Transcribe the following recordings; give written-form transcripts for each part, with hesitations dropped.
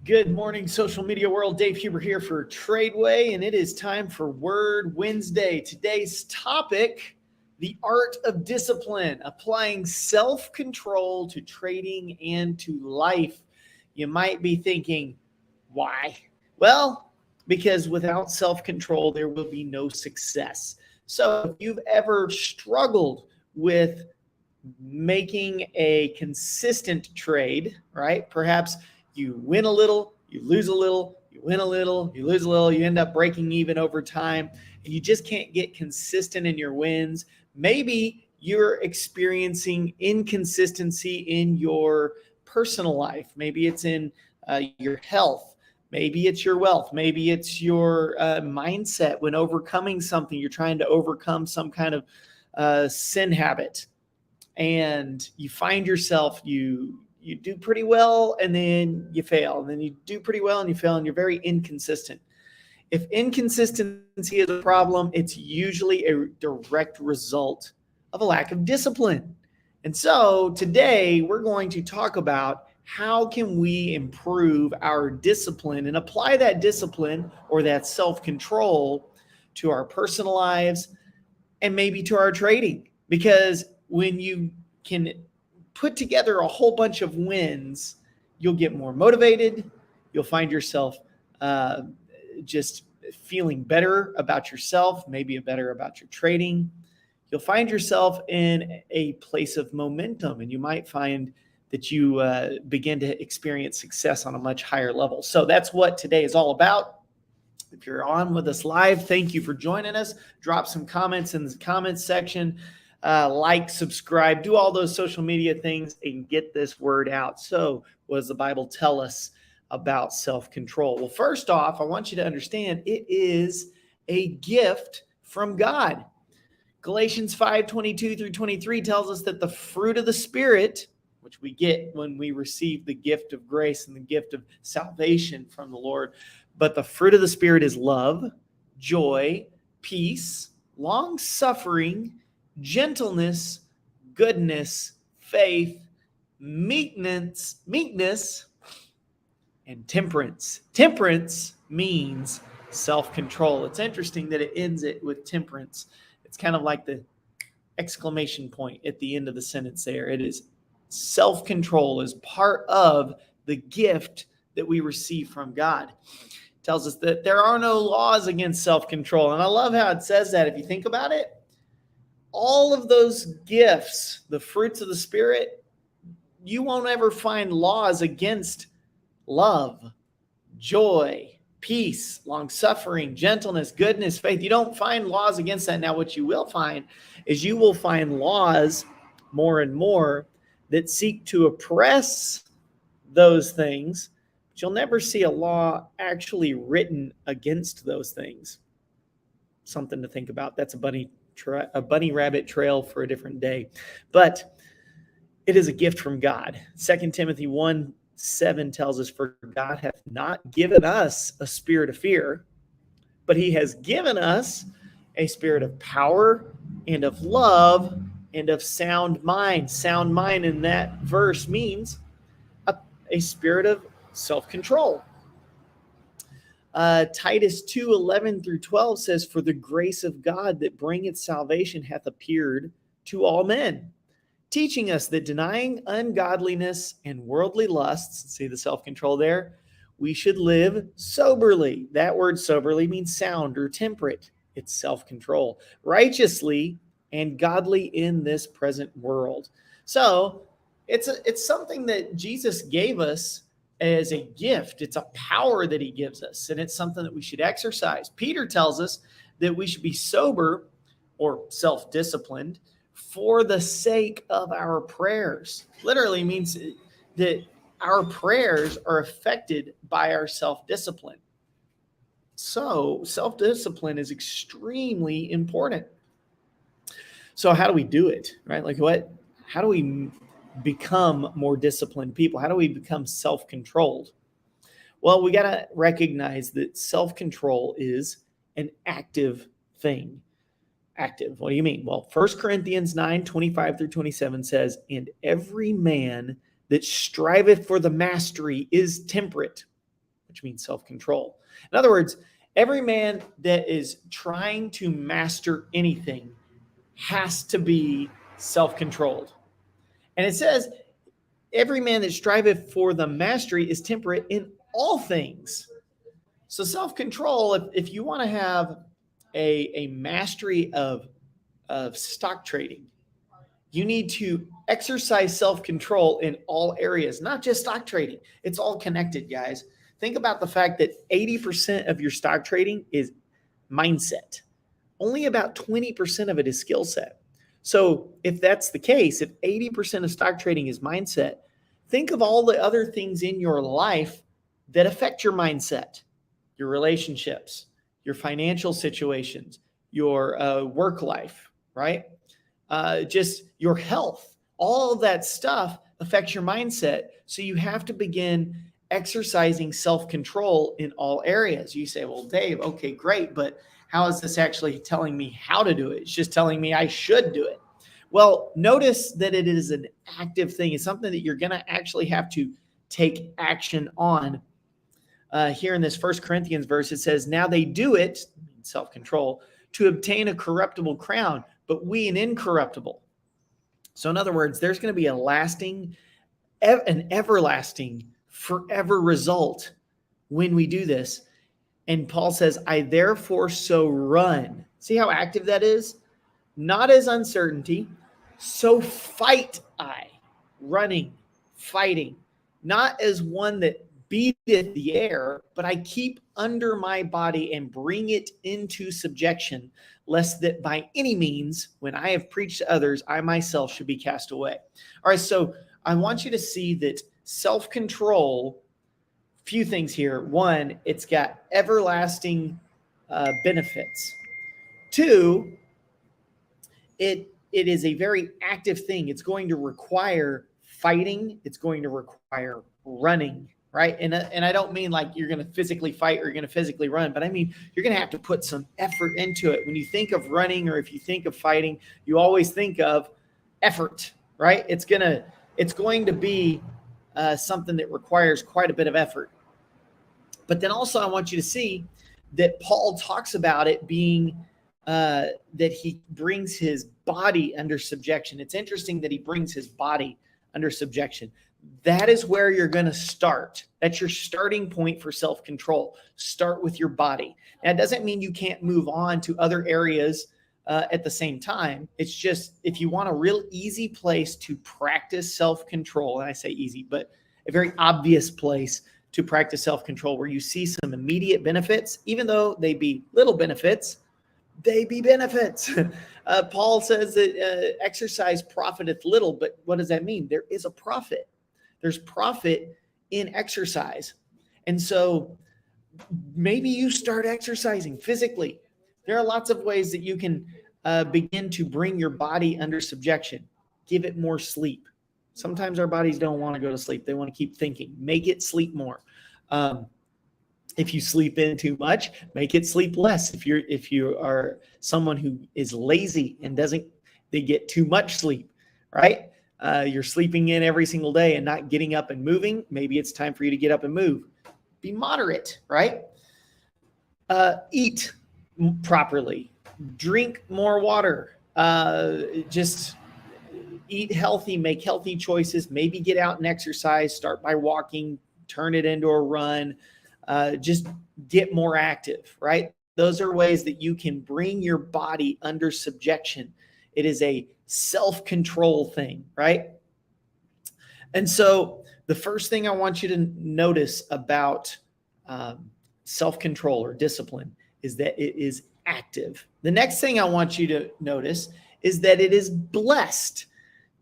Good morning, social media world. Dave Huber here for Tradeway, and it is time for Word Wednesday. Today's topic, the art of discipline, applying self-control to trading and to life. You might be thinking, why? Well, because without self-control, there will be no success. So if you've ever struggled with making a consistent trade, right? Perhaps you win a little, you lose a little, you win a little, you lose a little, you end up breaking even over time, and you just can't get consistent in your wins. Maybe you're experiencing inconsistency in your personal life. Maybe it's in your health. Maybe it's your wealth. Maybe it's your mindset when overcoming something. You're trying to overcome some kind of sin habit, and you find yourself, you do pretty well and then you fail, and then you do pretty well and you fail, and you're very inconsistent. If inconsistency is a problem, it's usually a direct result of a lack of discipline. And so today we're going to talk about how can we improve our discipline and apply that discipline or that self-control to our personal lives and maybe to our trading. Because when you can put together a whole bunch of wins, you'll get more motivated. You'll find yourself just feeling better about yourself, maybe better about your trading. You'll find yourself in a place of momentum, and you might find that you begin to experience success on a much higher level. So that's what today is all about. If you're on with us live, thank you for joining us. Drop some comments in the comments section. Like, subscribe, do all those social media things and get this word out. So what does the Bible tell us about self-control? Well, first off, I want you to understand it is a gift from God. Galatians 5:22 through 23 tells us that the fruit of the Spirit, which we get when we receive the gift of grace and the gift of salvation from the Lord, but the fruit of the Spirit is love, joy, peace, long-suffering, gentleness, goodness, faith, meekness, and temperance. Temperance means self-control. It's interesting that it ends it with temperance. It's kind of like the exclamation point at the end of the sentence there. It is self-control is part of the gift that we receive from God. It tells us that there are no laws against self-control. And I love how it says that. If you think about it, all of those gifts, the fruits of the Spirit, you won't ever find laws against love, joy, peace, long-suffering, gentleness, goodness, faith. You don't find laws against that. Now, what you will find is you will find laws more and more that seek to oppress those things, but you'll never see a law actually written against those things. Something to think about. That's a bunny rabbit trail for a different day. But it is a gift from God. 2 Timothy 1:7 tells us, "For God hath not given us a spirit of fear, but he has given us a spirit of power and of love and of sound mind." Sound mind in that verse means a spirit of self-control. Titus 2:11 through 12 says, "For the grace of God that bringeth salvation hath appeared to all men, teaching us that denying ungodliness and worldly lusts," see the self-control there, "we should live soberly." That word soberly means sound or temperate. It's self-control. "Righteously and godly in this present world." So it's something that Jesus gave us as a gift. It's a power that he gives us, and it's something that we should exercise. Peter tells us that we should be sober or self-disciplined for the sake of our prayers. Literally means that our prayers are affected by our self-discipline. So self-discipline is extremely important. So how do we do it, right? How do we become more disciplined people? How do we become self-controlled? Well, we got to recognize that self-control is an active thing. Active. What do you mean? Well, 1 Corinthians 9:25 through 27 says, "And every man that striveth for the mastery is temperate." which means self-control. In other words, every man that is trying to master anything has to be self-controlled. And it says, every man that striveth for the mastery is temperate in all things. So self-control, if you want to have a mastery of stock trading, you need to exercise self-control in all areas, not just stock trading. It's all connected, guys. Think about the fact that 80% of your stock trading is mindset. Only about 20% of it is skill set. So if that's the case, if 80% of stock trading is mindset, think of all the other things in your life that affect your mindset, your relationships, your financial situations, your work life, right? Just your health. All of that stuff affects your mindset. So you have to begin exercising self-control in all areas. You say, well, Dave, okay, great, but how is this actually telling me how to do it? It's just telling me I should do it. Well, notice that it is an active thing. It's something that you're going to actually have to take action on. Here in this 1 Corinthians verse, it says, now they do it, self-control, to obtain a corruptible crown, but we an incorruptible. So in other words, there's going to be a lasting, an everlasting, forever result when we do this. And Paul says, I therefore so run. See how active that is? Not as uncertainty, so fight I. Running, fighting. Not as one that beateth the air, but I keep under my body and bring it into subjection, lest that by any means, when I have preached to others, I myself should be cast away. All right, so I want you to see that self-control, few things here. One, it's got everlasting benefits. Two, it is a very active thing. It's going to require fighting. It's going to require running, right? And I don't mean like you're going to physically fight or you're going to physically run, but I mean you're going to have to put some effort into it. When you think of running or if you think of fighting, you always think of effort, right? It's going to be something that requires quite a bit of effort. But then also I want you to see that Paul talks about it being that he brings his body under subjection. It's interesting that he brings his body under subjection. That is where you're going to start. That's your starting point for self-control. Start with your body. Now, it doesn't mean you can't move on to other areas at the same time. It's just if you want a real easy place to practice self-control, and I say easy, but a very obvious place to practice self-control where you see some immediate benefits, even though they be little benefits, they be benefits. Paul says that exercise profiteth little, but what does that mean? There is a profit. There's profit in exercise. And so maybe you start exercising physically. There are lots of ways that you can begin to bring your body under subjection. Give it more sleep. Sometimes our bodies don't want to go to sleep. They want to keep thinking. Make it sleep more. If you sleep in too much, make it sleep less. If you are someone who is lazy and they get too much sleep, right? You're sleeping in every single day and not getting up and moving. Maybe it's time for you to get up and move. Be moderate, right? Eat properly. Drink more water. Just eat healthy, make healthy choices, maybe get out and exercise, start by walking, turn it into a run, just get more active, right? Those are ways that you can bring your body under subjection. It is a self-control thing, right? And so the first thing I want you to notice about self-control or discipline is that it is active. The next thing I want you to notice is that it is blessed.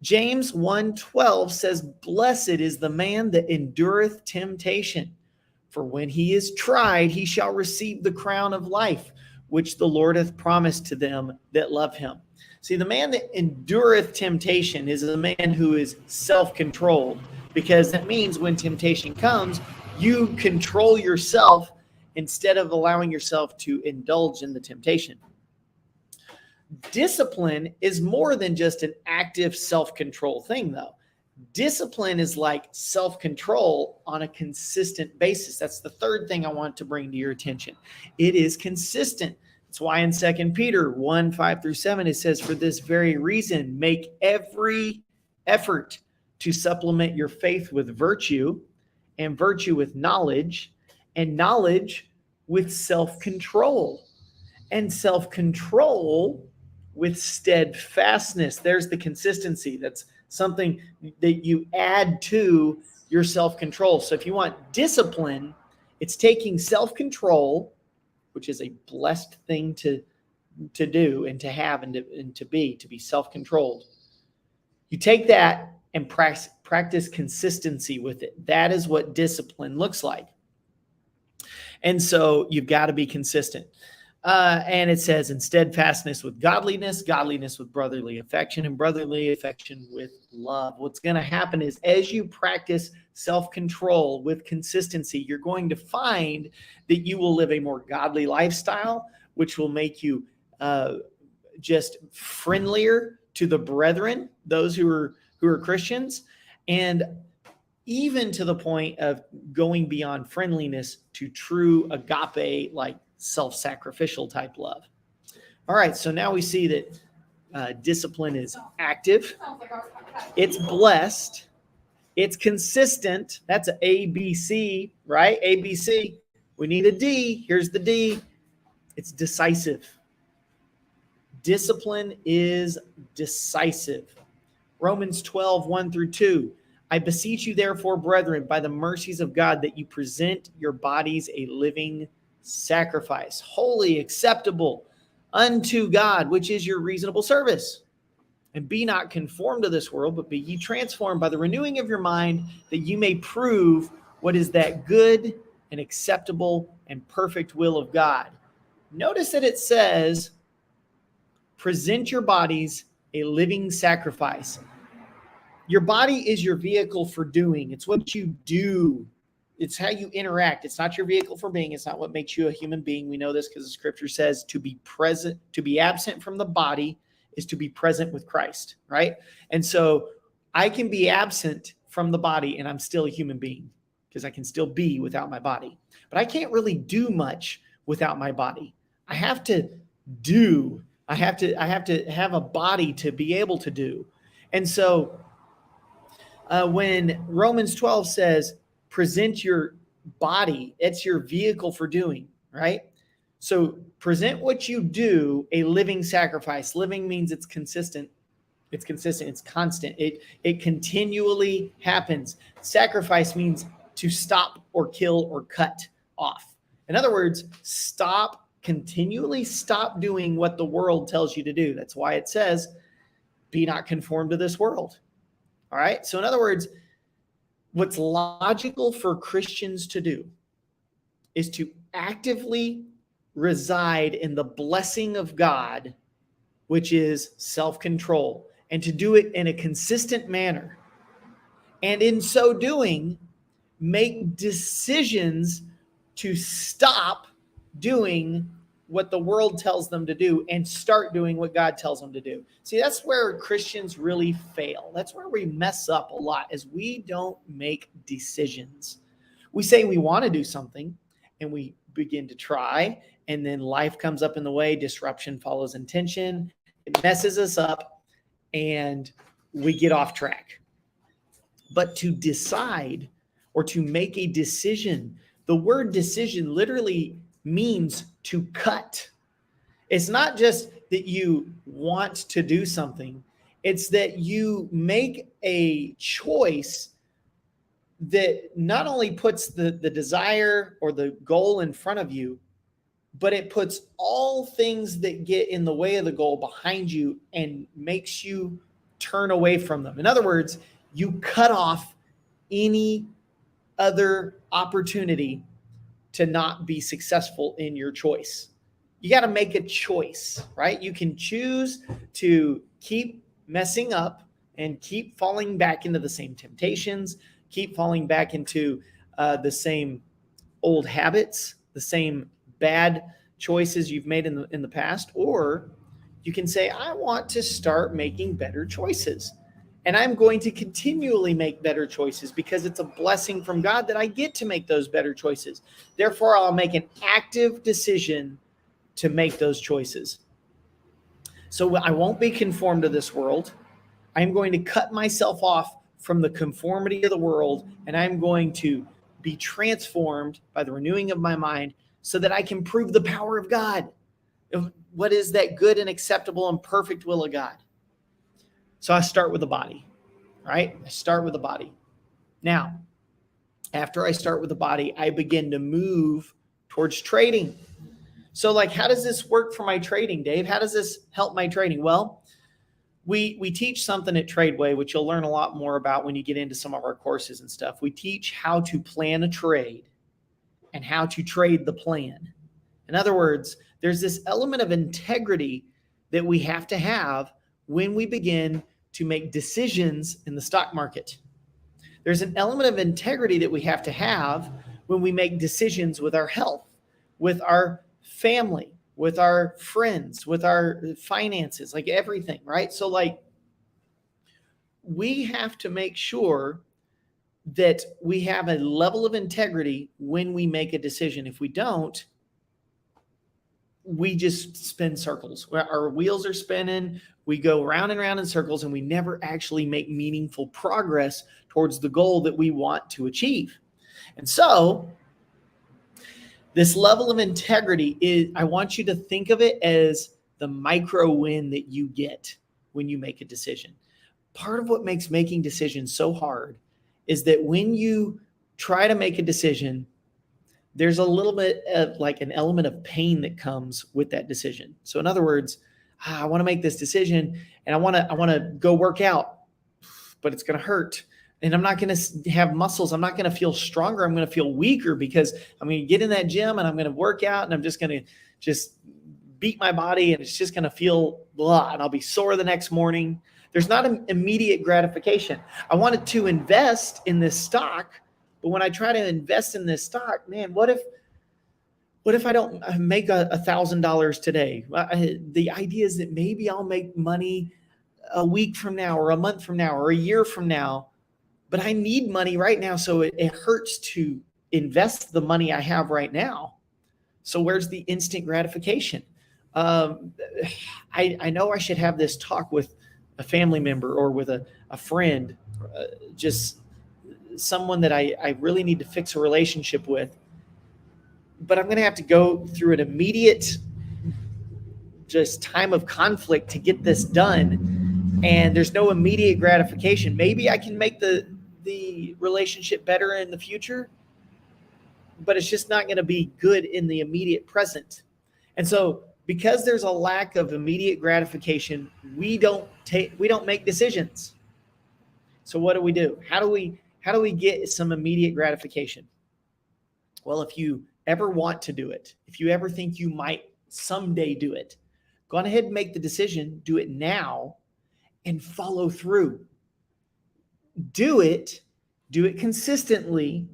James 1:12 says, blessed is the man that endureth temptation, for when he is tried, he shall receive the crown of life, which the Lord hath promised to them that love him. See, the man that endureth temptation is a man who is self-controlled, because that means when temptation comes, you control yourself instead of allowing yourself to indulge in the temptation. Discipline is more than just an active self-control thing, though. Discipline is like self-control on a consistent basis. That's the third thing I want to bring to your attention. It is consistent. That's why in 2 Peter 1:5-7, it says, for this very reason, make every effort to supplement your faith with virtue, and virtue with knowledge, and knowledge with self-control, and self-control with steadfastness. There's the consistency. That's something that you add to your self-control. So if you want discipline, it's taking self-control, which is a blessed thing to do and to have and to be self-controlled. You take that and practice consistency with it. That is what discipline looks like. And so you've got to be consistent. And it says, in steadfastness with godliness, godliness with brotherly affection, and brotherly affection with love. What's going to happen is, as you practice self-control with consistency, you're going to find that you will live a more godly lifestyle, which will make you just friendlier to the brethren, those who are Christians, and even to the point of going beyond friendliness to true agape, like self-sacrificial type love. All right, so now we see that discipline is active, it's blessed, it's consistent. That's an ABC, right? ABC. We need a D. Here's the D. It's decisive. Discipline is decisive. Romans 12:1-2. I beseech you, therefore, brethren, by the mercies of God, that you present your bodies a living sacrifice, holy, acceptable unto God, which is your reasonable service. And be not conformed to this world, but be ye transformed by the renewing of your mind, that you may prove what is that good and acceptable and perfect will of God. Notice that it says, present your bodies a living sacrifice. Your body is your vehicle for doing. It's what you do. It's how you interact. It's not your vehicle for being. It's not what makes you a human being. We know this because the scripture says to be present, to be absent from the body is to be present with Christ, right? And so I can be absent from the body and I'm still a human being because I can still be without my body. But I can't really do much without my body. I have to do. I have to have a body to be able to do. And so when Romans 12 says, present your body, it's your vehicle for doing, right? So present what you do a living sacrifice. Living means it's consistent. It's consistent. It's constant. It continually happens. Sacrifice means to stop or kill or cut off. In other words, continually stop doing what the world tells you to do. That's why it says, be not conformed to this world. All right. So in other words, what's logical for Christians to do is to actively reside in the blessing of God, which is self-control, and to do it in a consistent manner. And in so doing, make decisions to stop doing what the world tells them to do and start doing what God tells them to do. See, that's where Christians really fail. That's where we mess up a lot, is we don't make decisions. We say we want to do something and we begin to try, and then life comes up in the way. Disruption follows intention. It messes us up and we get off track. But to decide or to make a decision, the word decision literally means to cut. It's not just that you want to do something. It's that you make a choice that not only puts the desire or the goal in front of you, but it puts all things that get in the way of the goal behind you and makes you turn away from them. In other words, you cut off any other opportunity to not be successful in your choice. You got to make a choice, right? You can choose to keep messing up and keep falling back into the same temptations, keep falling back into the same old habits, the same bad choices you've made in the past, or you can say, I want to start making better choices. And I'm going to continually make better choices because it's a blessing from God that I get to make those better choices. Therefore, I'll make an active decision to make those choices. So I won't be conformed to this world. I'm going to cut myself off from the conformity of the world, and I'm going to be transformed by the renewing of my mind so that I can prove the power of God. What is that good and acceptable and perfect will of God? So I start with the body, right? I start with the body. Now, after I start with the body, I begin to move towards trading. So like, how does this work for my trading, Dave? How does this help my trading? Well, we teach something at Tradeway, which you'll learn a lot more about when you get into some of our courses and stuff. We teach how to plan a trade and how to trade the plan. In other words, there's this element of integrity that we have to have when we begin to make decisions in the stock market. There's an element of integrity that we have to have when we make decisions with our health, with our family, with our friends, with our finances, like everything, right? So like, we have to make sure that we have a level of integrity when we make a decision. If we don't, we just spin circles. Our wheels are spinning. We go round and round in circles, and we never actually make meaningful progress towards the goal that we want to achieve. And so this level of integrity is, I want you to think of it as the micro win that you get when you make a decision. Part of what makes making decisions so hard is that when you try to make a decision, there's a little bit of like an element of pain that comes with that decision. So in other words, I want to make this decision and I want to go work out, but it's going to hurt. And I'm not going to have muscles. I'm not going to feel stronger. I'm going to feel weaker because I'm going to get in that gym and I'm going to work out and I'm just going to beat my body and it's just going to feel blah. And I'll be sore the next morning. There's not an immediate gratification. I wanted to invest in this stock, but when I try to invest in this stock, man, what if I don't make $1,000 today? The idea is that maybe I'll make money a week from now or a month from now or a year from now, but I need money right now. So it hurts to invest the money I have right now. So where's the instant gratification? I know I should have this talk with a family member or with a friend, just someone that I really need to fix a relationship with. But I'm going to have to go through an immediate just time of conflict to get this done. And there's no immediate gratification. Maybe I can make the relationship better in the future, but it's just not going to be good in the immediate present. And so because there's a lack of immediate gratification, we don't make decisions. So what do? How do we get some immediate gratification? Well, if you ever want to do it, if you ever think you might someday do it, go on ahead and make the decision, do it now, and follow through. Do it consistently,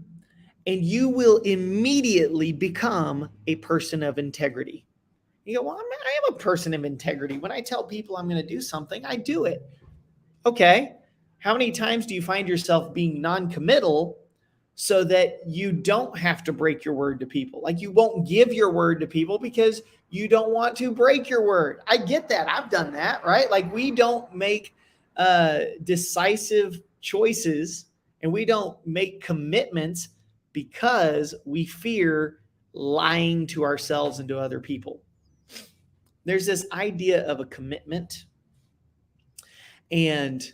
and you will immediately become a person of integrity. You go, well, I am a person of integrity. When I tell people I'm going to do something, I do it. Okay. How many times do you find yourself being non-committal so that you don't have to break your word to people? Like you won't give your word to people because you don't want to break your word. I get that. I've done that, right? Like we don't make decisive choices and we don't make commitments because we fear lying to ourselves and to other people. There's this idea of a commitment, and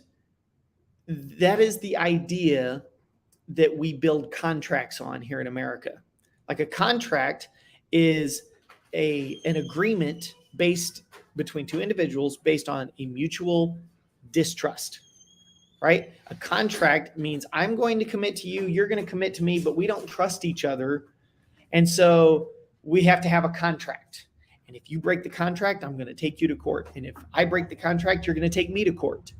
that is the idea that we build contracts on here in America. Like a contract is an agreement based between two individuals based on a mutual distrust, right? A contract means I'm going to commit to you, you're going to commit to me, but we don't trust each other. And so we have to have a contract. And if you break the contract, I'm going to take you to court. And if I break the contract, you're going to take me to court.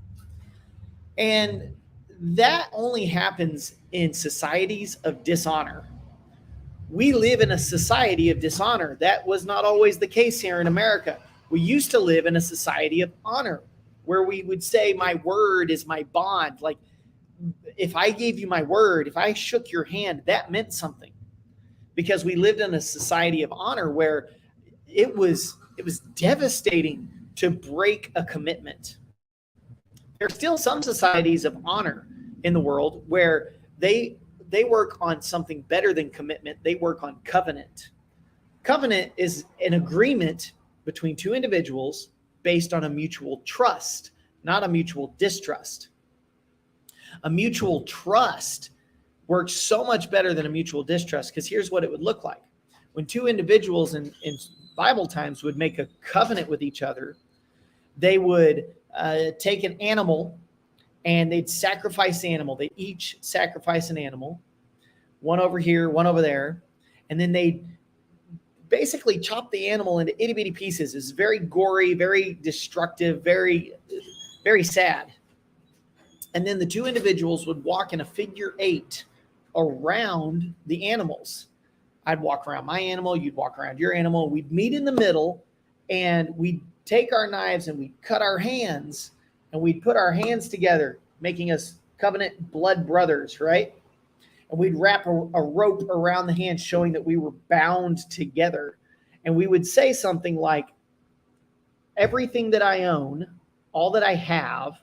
And that only happens in societies of dishonor. We live in a society of dishonor. That was not always the case here in America. We used to live in a society of honor. where we would say, my word is my bond. Like, if I gave you my word, if I shook your hand, that meant something, because we lived in a society of honor where it was devastating to break a commitment. There are still some societies of honor in the world where they work on something better than commitment. They work on covenant. Covenant is an agreement between two individuals based on a mutual trust, not a mutual distrust. A mutual trust works so much better than a mutual distrust, because here's what it would look like. When two individuals in Bible times would make a covenant with each other, they would take an animal and they'd sacrifice the animal. They each sacrifice an animal, one over here, one over there, and then they basically chop the animal into itty bitty pieces. It's very gory, very destructive, very, very sad. And then the two individuals would walk in a figure 8 around the animals. I'd walk around my animal, you'd walk around your animal. We'd meet in the middle, and we'd take our knives and we'd cut our hands, and we'd put our hands together, making us covenant blood brothers, right? And we'd wrap a rope around the hands, showing that we were bound together. And we would say something like, everything that I own, all that I have,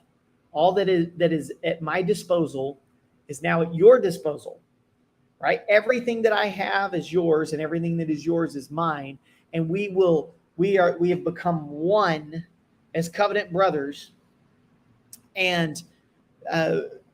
all that is at my disposal is now at your disposal, right? Everything that I have is yours, and everything that is yours is mine. And we have become one as covenant brothers. And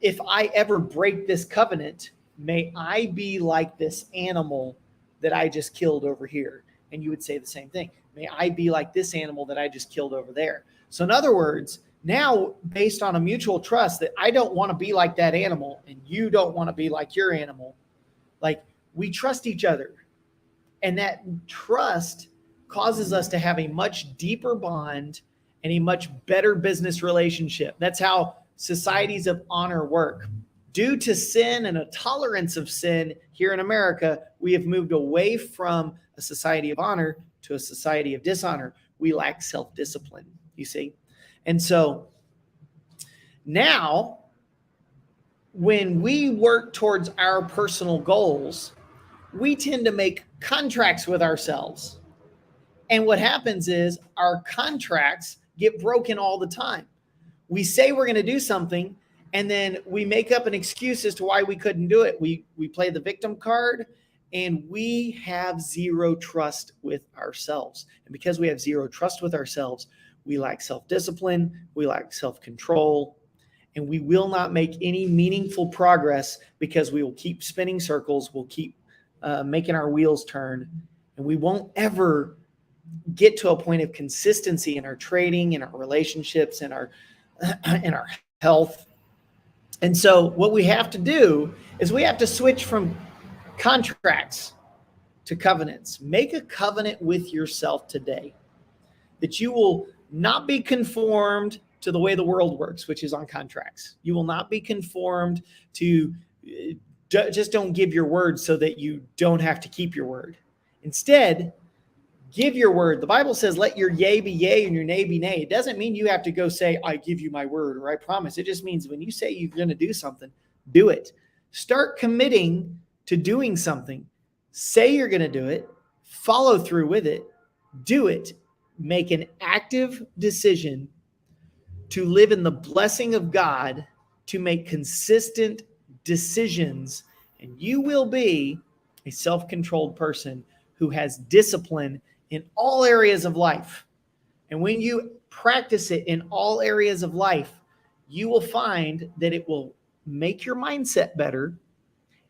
if I ever break this covenant, may I be like this animal that I just killed over here. And you would say the same thing. May I be like this animal that I just killed over there. So in other words, now based on a mutual trust that I don't want to be like that animal and you don't want to be like your animal, like, we trust each other. And that trust causes us to have a much deeper bond and a much better business relationship. That's how societies of honor work. Due to sin and a tolerance of sin here in America, we have moved away from a society of honor to a society of dishonor. We lack self-discipline, you see. And so now, when we work towards our personal goals, we tend to make contracts with ourselves. And what happens is our contracts get broken all the time. We say we're going to do something, and then we make up an excuse as to why we couldn't do it. We play the victim card, and we have zero trust with ourselves. And because we have zero trust with ourselves, we lack self-discipline, we lack self-control, and we will not make any meaningful progress, because we will keep spinning circles, we'll keep making our wheels turn, and we won't ever get to a point of consistency in our trading, in our relationships, in our health. And so what we have to do is we have to switch from contracts to covenants. Make a covenant with yourself today that you will not be conformed to the way the world works, which is on contracts. You will not be conformed to, just don't give your word so that you don't have to keep your word. Instead, give your word. The Bible says, let your yea be yea and your nay be nay. It doesn't mean you have to go say, I give you my word, or I promise. It just means when you say you're going to do something, do it. Start committing to doing something. Say you're going to do it. Follow through with it. Do it. Make an active decision to live in the blessing of God, to make consistent decisions, and you will be a self-controlled person who has discipline in all areas of life. And when you practice it in all areas of life, you will find that it will make your mindset better,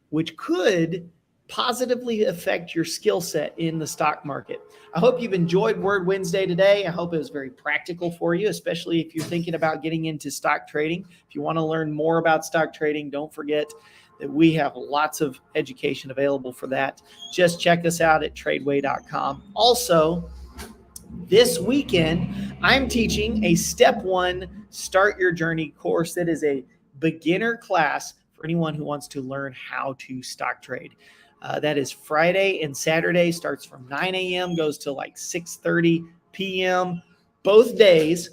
which could positively affect your skill set in the stock market. I hope you've enjoyed Word Wednesday today. I hope it was very practical for you, especially if you're thinking about getting into stock trading. If you want to learn more about stock trading, don't forget that we have lots of education available for that. Just check us out at tradeway.com. Also, this weekend, I'm teaching a Step 1 Start Your Journey course that is a beginner class for anyone who wants to learn how to stock trade. That is Friday and Saturday, starts from 9 a.m., goes to like 6:30 p.m. both days.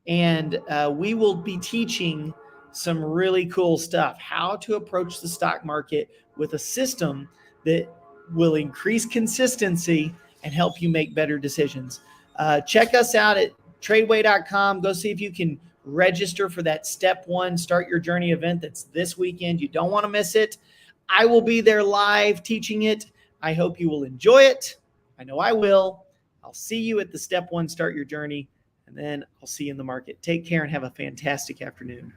And we will be teaching some really cool stuff, how to approach the stock market with a system that will increase consistency and help you make better decisions. Check us out at tradeway.com. Go see if you can register for that Step 1 Start Your Journey event that's this weekend. You don't want to miss it. I will be there live teaching it. I hope you will enjoy it. I know I will. I'll see you at the Step 1 Start Your Journey, and then I'll see you in the market. Take care and have a fantastic afternoon.